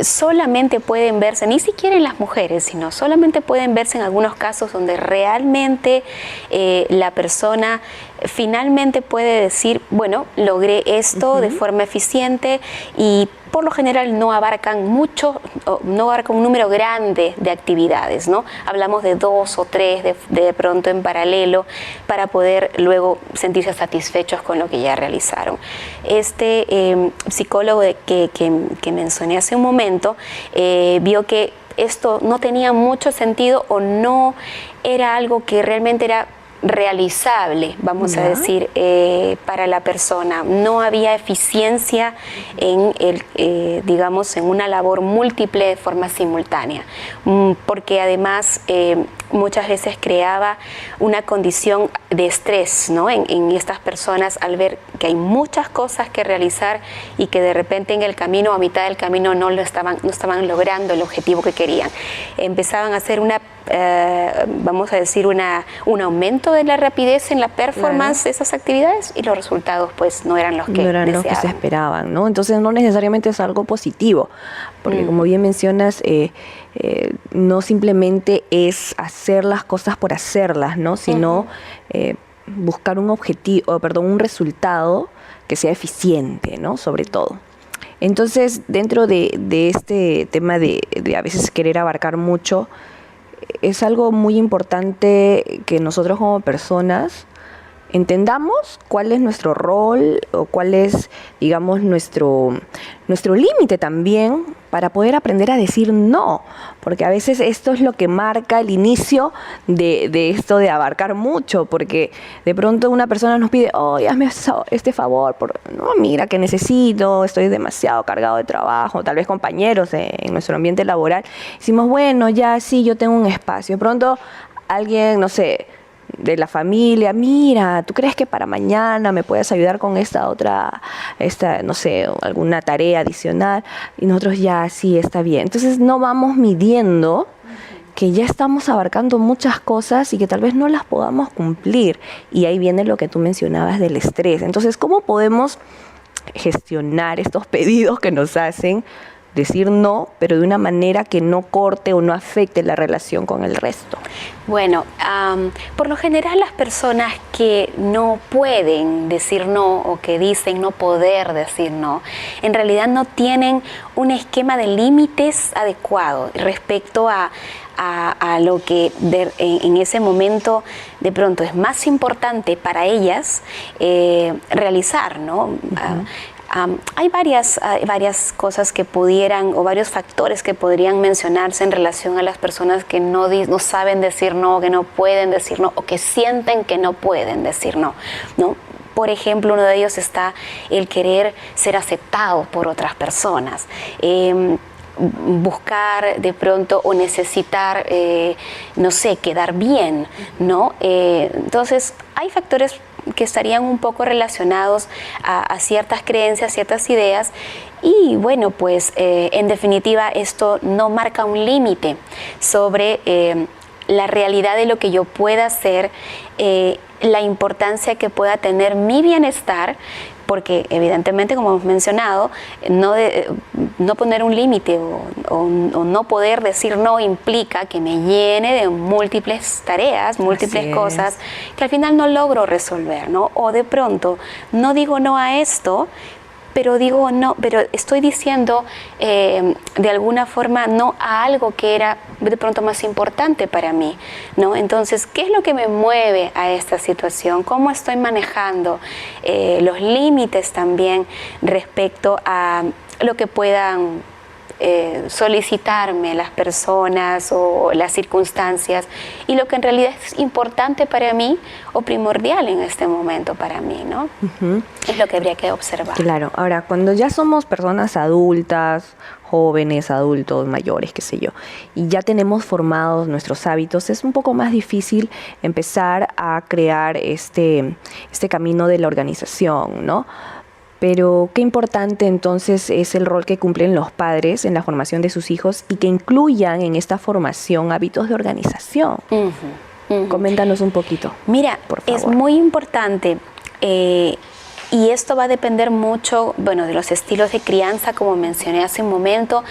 [SPEAKER 3] solamente pueden verse, ni siquiera en las mujeres, sino solamente pueden verse en algunos casos donde realmente la persona finalmente puede decir, bueno, logré esto de forma eficiente, y por lo general no abarcan mucho, no abarcan un número grande de actividades, ¿no? Hablamos de 2 o 3 de pronto en paralelo para poder luego sentirse satisfechos con lo que ya realizaron. Este psicólogo que mencioné hace un momento vio que esto no tenía mucho sentido o no era algo que realmente era realizable, vamos a decir, para la persona. No había eficiencia en digamos, en una labor múltiple de forma simultánea, porque además muchas veces creaba una condición de estrés, ¿no? en estas personas, al ver que hay muchas cosas que realizar y que de repente en el camino o a mitad del camino no estaban logrando el objetivo que querían. Empezaban a hacer vamos a decir, un aumento de la rapidez en la performance de esas actividades, y los resultados pues no eran los que
[SPEAKER 2] los que se esperaban, ¿no? Entonces no necesariamente es algo positivo, porque como bien mencionas, no simplemente es hacer las cosas por hacerlas, ¿no? Sino buscar un resultado que sea eficiente, ¿no? Sobre todo. Entonces, dentro de este tema de a veces querer abarcar mucho, es algo muy importante que nosotros como personas entendamos cuál es nuestro rol o cuál es, digamos, nuestro límite también, para poder aprender a decir no, porque a veces esto es lo que marca el inicio de esto de abarcar mucho, porque de pronto una persona nos pide, hazme este favor, no, mira que necesito, estoy demasiado cargado de trabajo, tal vez compañeros en nuestro ambiente laboral, decimos, bueno, ya sí, yo tengo un espacio. De pronto alguien, no sé, de la familia, mira, ¿tú crees que para mañana me puedes ayudar con no sé, alguna tarea adicional? Y nosotros ya, sí, está bien. Entonces no vamos midiendo que ya estamos abarcando muchas cosas y que tal vez no las podamos cumplir. Y ahí viene lo que tú mencionabas del estrés. Entonces, ¿cómo podemos gestionar estos pedidos que nos hacen? Decir no, pero de una manera que no corte o no afecte la relación con el resto.
[SPEAKER 3] Bueno, por lo general las personas que no pueden decir no o que dicen no poder decir no, en realidad no tienen un esquema de límites adecuado respecto a lo que en ese momento de pronto es más importante para ellas realizar, ¿no? Hay varias cosas que pudieran, o varios factores que podrían mencionarse en relación a las personas que no saben decir no, que no pueden decir no, o que sienten que no pueden decir no, ¿no? Por ejemplo, uno de ellos está el querer ser aceptado por otras personas, buscar de pronto o necesitar, no sé, quedar bien, ¿no? Entonces, hay factores que estarían un poco relacionados a ciertas creencias, ciertas ideas, y bueno, pues en definitiva esto no marca un límite sobre la realidad de lo que yo pueda hacer, la importancia que pueda tener mi bienestar, porque evidentemente, como hemos mencionado, no poner un límite o no poder decir no implica que me llene de múltiples tareas, múltiples cosas que al final no logro resolver, ¿no? O de pronto no digo no a esto, pero digo no, pero estoy diciendo de alguna forma no a algo que era de pronto más importante para mí, ¿no? Entonces, ¿qué es lo que me mueve a esta situación? ¿Cómo estoy manejando los límites también respecto a lo que puedan solicitarme las personas o las circunstancias y lo que en realidad es importante para mí o primordial en este momento para mí, ¿no? Es lo que habría que observar.
[SPEAKER 2] Claro. Ahora, cuando ya somos personas adultas, jóvenes, adultos, mayores, qué sé yo, y ya tenemos formados nuestros hábitos, es un poco más difícil empezar a crear este camino de la organización, ¿no? Pero qué importante entonces es el rol que cumplen los padres en la formación de sus hijos y que incluyan en esta formación hábitos de organización. Coméntanos un poquito.
[SPEAKER 3] Mira,
[SPEAKER 2] por favor.
[SPEAKER 3] es muy importante y esto va a depender mucho, bueno, de los estilos de crianza, como mencioné hace un momento.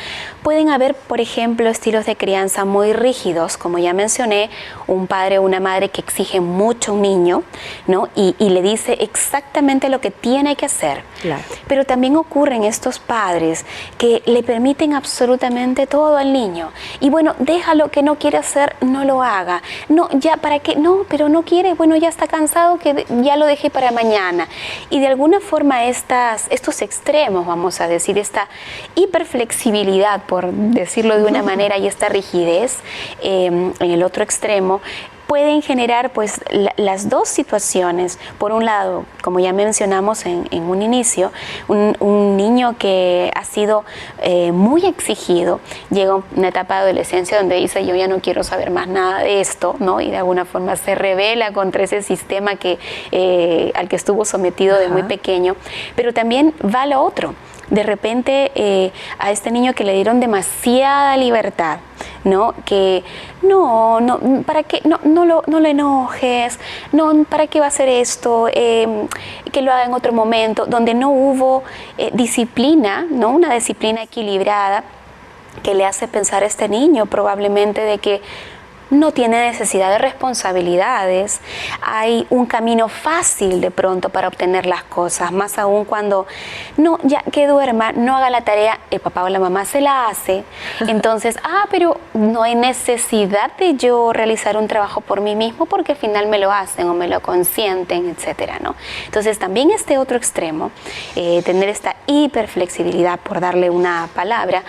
[SPEAKER 3] Pueden haber, por ejemplo, estilos de crianza muy rígidos, como ya mencioné, un padre o una madre que exige mucho a un niño, ¿no? Y le dice exactamente lo que tiene que hacer.
[SPEAKER 2] Claro.
[SPEAKER 3] Pero también ocurren estos padres que le permiten absolutamente todo al niño. Y bueno, déjalo, que no quiere hacer, no lo haga. No, ya, ¿para qué? No, pero no quiere, bueno, ya está cansado, que ya lo dejé para mañana. Y de alguna forma estos extremos, vamos a decir, esta hiperflexibilidad, por decirlo de una manera, y esta rigidez en el otro extremo, pueden generar pues las dos situaciones. Por un lado, como ya mencionamos en un inicio, un niño que ha sido muy exigido, llega a una etapa de adolescencia donde dice yo ya no quiero saber más nada de esto, ¿no? Y de alguna forma se rebela contra ese sistema al que estuvo sometido de muy pequeño. Pero también va lo otro. De repente a este niño que le dieron demasiada libertad, ¿no? Que no, ¿para qué? No lo enojes, no, ¿para qué va a hacer esto? Que lo haga en otro momento, donde no hubo disciplina, ¿no? Una disciplina equilibrada que le hace pensar a este niño probablemente de que no tiene necesidad de responsabilidades, hay un camino fácil de pronto para obtener las cosas, más aún cuando, no, ya que duerma, no haga la tarea, el papá o la mamá se la hace, entonces, pero no hay necesidad de yo realizar un trabajo por mí mismo porque al final me lo hacen o me lo consienten, etcétera, ¿no? Entonces también este otro extremo, tener esta hiperflexibilidad, por darle una palabra,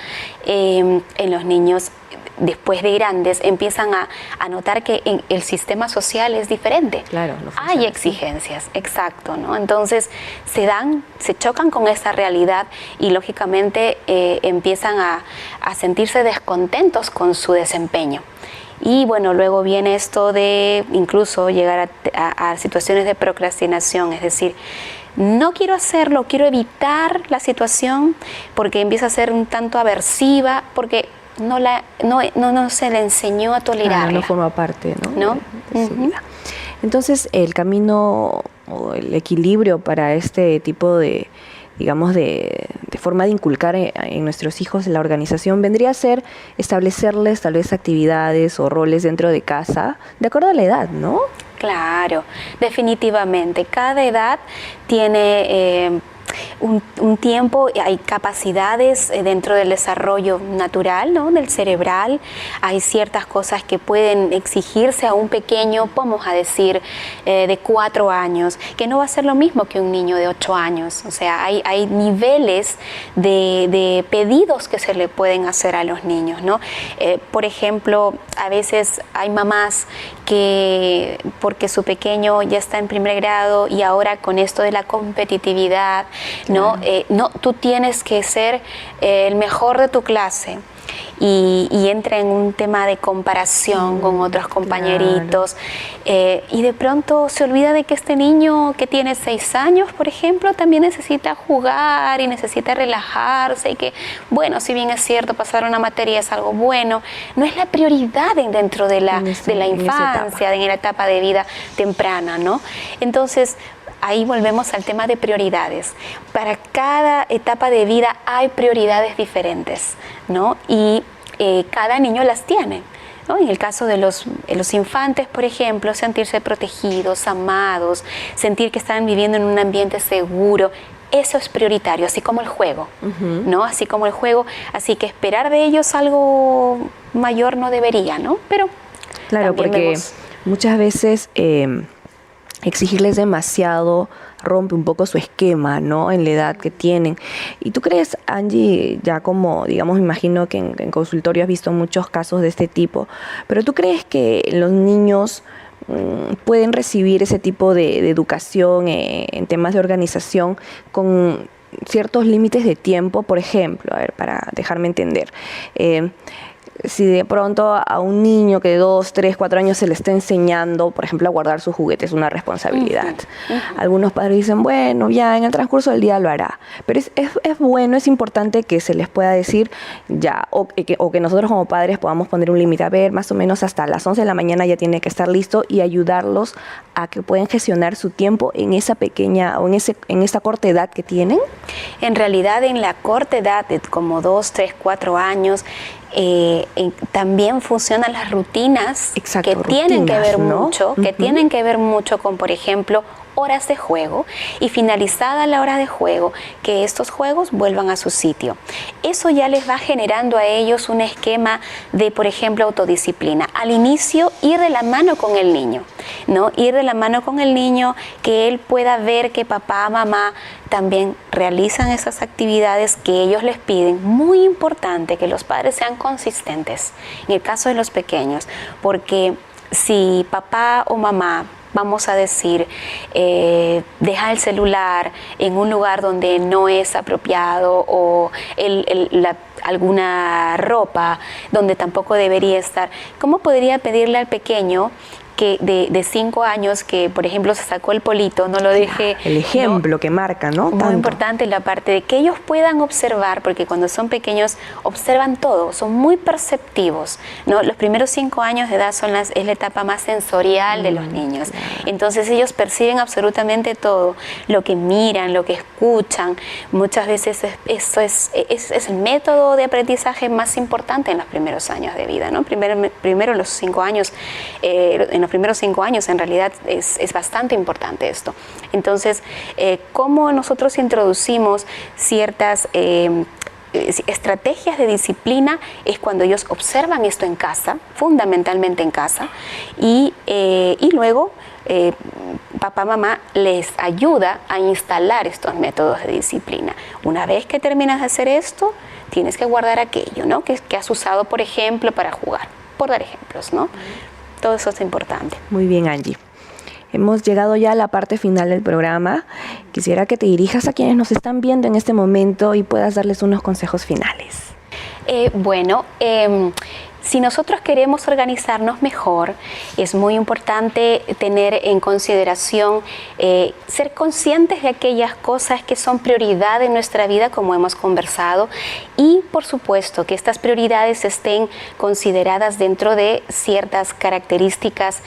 [SPEAKER 3] en los niños después de grandes empiezan a notar que en el sistema social es diferente.
[SPEAKER 2] Claro, no funciona,
[SPEAKER 3] hay exigencias, exacto, ¿no? Entonces se chocan con esa realidad y lógicamente empiezan a sentirse descontentos con su desempeño. Y bueno, luego viene esto de incluso llegar a situaciones de procrastinación, es decir, no quiero hacerlo, quiero evitar la situación porque empieza a ser un tanto aversiva, porque no se le enseñó a tolerarla.
[SPEAKER 2] No forma parte, ¿no? De su vida. Entonces, el camino o el equilibrio para este tipo de, digamos, de forma de inculcar en nuestros hijos la organización vendría a ser establecerles tal vez actividades o roles dentro de casa, de acuerdo a la edad, ¿no?
[SPEAKER 3] Claro, definitivamente. Cada edad tiene un tiempo, hay capacidades dentro del desarrollo natural, ¿no? Del cerebral, hay ciertas cosas que pueden exigirse a un pequeño, vamos a decir, de 4 años, que no va a ser lo mismo que un niño de 8 años, o sea, hay niveles de pedidos que se le pueden hacer a los niños, ¿no? Por ejemplo, a veces hay mamás que, porque su pequeño ya está en primer grado y ahora con esto de la competitividad, ¿no? Tú tienes que ser el mejor de tu clase y entra en un tema de comparación con otros compañeritos, y de pronto se olvida de que este niño que tiene 6 años, por ejemplo, también necesita jugar y necesita relajarse y que, bueno, si bien es cierto, pasar una materia es algo bueno, no es la prioridad dentro de la infancia, en la etapa de vida temprana, ¿no? Entonces, ahí volvemos al tema de prioridades. Para cada etapa de vida hay prioridades diferentes, ¿no? Y cada niño las tiene, ¿no? En el caso de los infantes, por ejemplo, sentirse protegidos, amados, sentir que están viviendo en un ambiente seguro, eso es prioritario, así como el juego, ¿no? Así como el juego, así que esperar de ellos algo mayor no debería, ¿no? Pero
[SPEAKER 2] claro, porque muchas veces exigirles demasiado rompe un poco su esquema, ¿no? En la edad que tienen. ¿Y tú crees, Angie, ya como, digamos, me imagino que en consultorio has visto muchos casos de este tipo, pero tú crees que los niños pueden recibir ese tipo de educación en temas de organización con ciertos límites de tiempo? Por ejemplo, a ver, para dejarme entender, si de pronto a un niño que de 2, 3, 4 años se le está enseñando, por ejemplo, a guardar sus juguetes, una responsabilidad. Algunos padres dicen, bueno, ya en el transcurso del día lo hará. Pero es bueno, es importante que se les pueda decir ya, o que nosotros como padres podamos poner un límite. A ver, más o menos hasta las 11 de la mañana ya tiene que estar listo, y ayudarlos a que puedan gestionar su tiempo en esa pequeña o en esa corta edad que tienen.
[SPEAKER 3] En realidad, en la corta edad, de como 2, 3, 4 años, también funcionan las rutinas.
[SPEAKER 2] Exacto,
[SPEAKER 3] que tienen que ver,
[SPEAKER 2] ¿no?
[SPEAKER 3] mucho, que tienen que ver mucho con, por ejemplo, horas de juego, y finalizada la hora de juego, que estos juegos vuelvan a su sitio. Eso ya les va generando a ellos un esquema de, por ejemplo, autodisciplina. Al inicio, ir de la mano con el niño, ¿no? Ir de la mano con el niño, que él pueda ver que papá, mamá también realizan esas actividades que ellos les piden. Muy importante que los padres sean consistentes en el caso de los pequeños, porque si papá o mamá, vamos a decir, deja el celular en un lugar donde no es apropiado, o alguna ropa donde tampoco debería estar, ¿cómo podría pedirle al pequeño que de 5 años que, por ejemplo, se sacó el polito, no lo deje?
[SPEAKER 2] El ejemplo, ¿no?, que marca, ¿no?
[SPEAKER 3] Muy
[SPEAKER 2] Tanto
[SPEAKER 3] importante la parte de que ellos puedan observar, porque cuando son pequeños observan todo, son muy perceptivos, ¿no? Los primeros 5 años de edad es la etapa más sensorial de los niños. Entonces ellos perciben absolutamente todo, lo que miran, lo que escuchan. Muchas veces eso es el método de aprendizaje más importante en los primeros años de vida, ¿no? Primero los 5 años, en los primeros 5 años en realidad es bastante importante esto. Entonces, ¿cómo nosotros introducimos ciertas estrategias de disciplina? Es cuando ellos observan esto en casa, fundamentalmente en casa, y luego papá, mamá les ayuda a instalar estos métodos de disciplina. Una vez que terminas de hacer esto, tienes que guardar aquello, ¿no?, que has usado, por ejemplo, para jugar, por dar ejemplos, ¿no? Todo eso es importante.
[SPEAKER 2] Muy bien, Angie. Hemos llegado ya a la parte final del programa. Quisiera que te dirijas a quienes nos están viendo en este momento y puedas darles unos consejos finales. Si nosotros queremos organizarnos mejor, es muy importante tener en consideración ser conscientes de aquellas cosas que son prioridad en nuestra vida, como hemos conversado, y por supuesto que estas prioridades estén consideradas dentro de ciertas características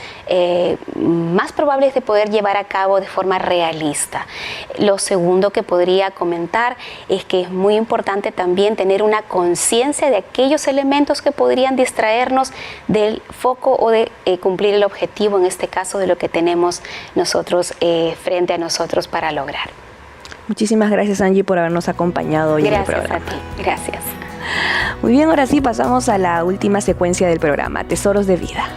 [SPEAKER 2] más probables de poder llevar a cabo de forma realista. Lo segundo que podría comentar es que es muy importante también tener una conciencia de aquellos elementos que podrían distraernos del foco o de cumplir el objetivo, en este caso, de lo que tenemos nosotros frente a nosotros para lograr. Muchísimas gracias, Angie, por habernos acompañado hoy en el programa.
[SPEAKER 3] Gracias a ti, gracias.
[SPEAKER 2] Muy bien, ahora sí pasamos a la última secuencia del programa, Tesoros de Vida.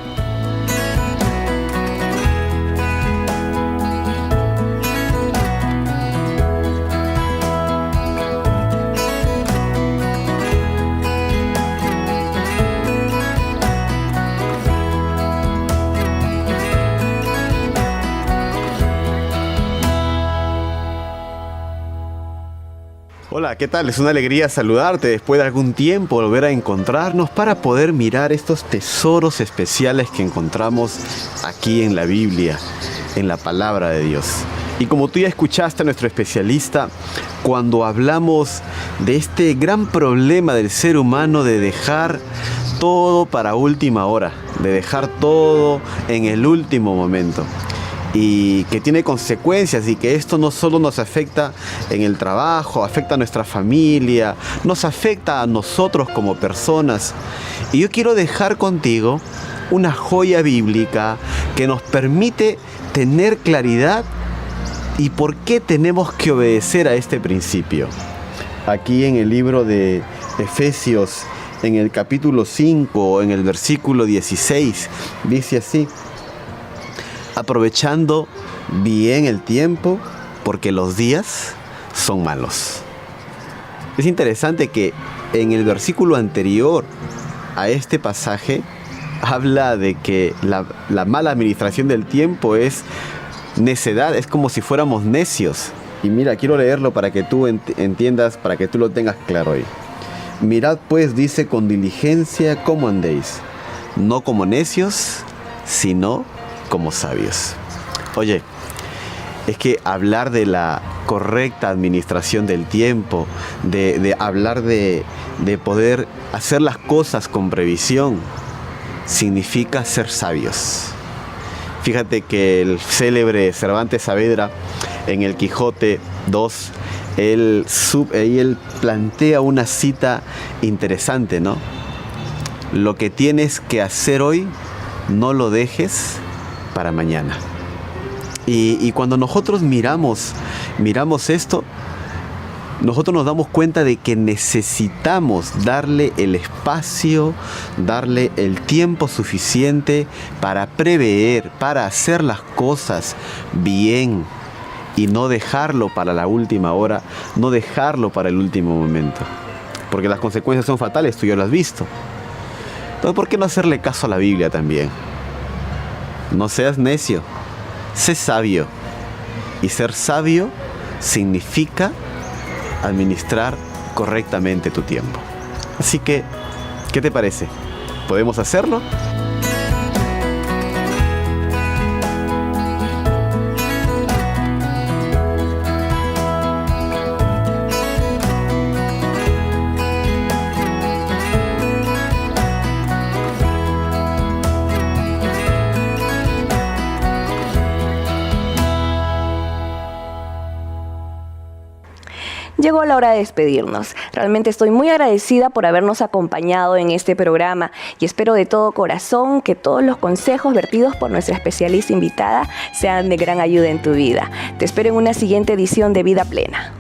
[SPEAKER 4] Hola, ¿qué tal? Es una alegría saludarte después de algún tiempo, volver a encontrarnos para poder mirar estos tesoros especiales que encontramos aquí en la Biblia, en la palabra de Dios. Y como tú ya escuchaste a nuestro especialista, cuando hablamos de este gran problema del ser humano de dejar todo para última hora, de dejar todo en el último momento, y que tiene consecuencias, y que esto no solo nos afecta en el trabajo, afecta a nuestra familia, nos afecta a nosotros como personas. Y yo quiero dejar contigo una joya bíblica que nos permite tener claridad y por qué tenemos que obedecer a este principio. Aquí en el libro de Efesios, en el capítulo 5, en el versículo 16, dice así: aprovechando bien el tiempo, porque los días son malos. Es interesante que en el versículo anterior a este pasaje habla de que la mala administración del tiempo es necedad, es como si fuéramos necios. Y mira, quiero leerlo para que tú entiendas, para que tú lo tengas claro hoy. Mirad pues, dice, con diligencia cómo andéis, no como necios, sino como sabios. Oye, es que hablar de la correcta administración del tiempo, de hablar de poder hacer las cosas con previsión, significa ser sabios. Fíjate que el célebre Cervantes Saavedra, en el Quijote II, él plantea una cita interesante, ¿no? Lo que tienes que hacer hoy, no lo dejes para mañana. Y cuando nosotros miramos esto, nosotros nos damos cuenta de que necesitamos darle el espacio, darle el tiempo suficiente para prever, para hacer las cosas bien y no dejarlo para la última hora, no dejarlo para el último momento. Porque las consecuencias son fatales, tú ya lo has visto. Entonces, ¿por qué no hacerle caso a la Biblia también? No seas necio, sé sabio. Y ser sabio significa administrar correctamente tu tiempo. Así que, ¿qué te parece? ¿Podemos hacerlo?
[SPEAKER 2] Llegó la hora de despedirnos. Realmente estoy muy agradecida por habernos acompañado en este programa y espero de todo corazón que todos los consejos vertidos por nuestra especialista invitada sean de gran ayuda en tu vida. Te espero en una siguiente edición de Vida Plena.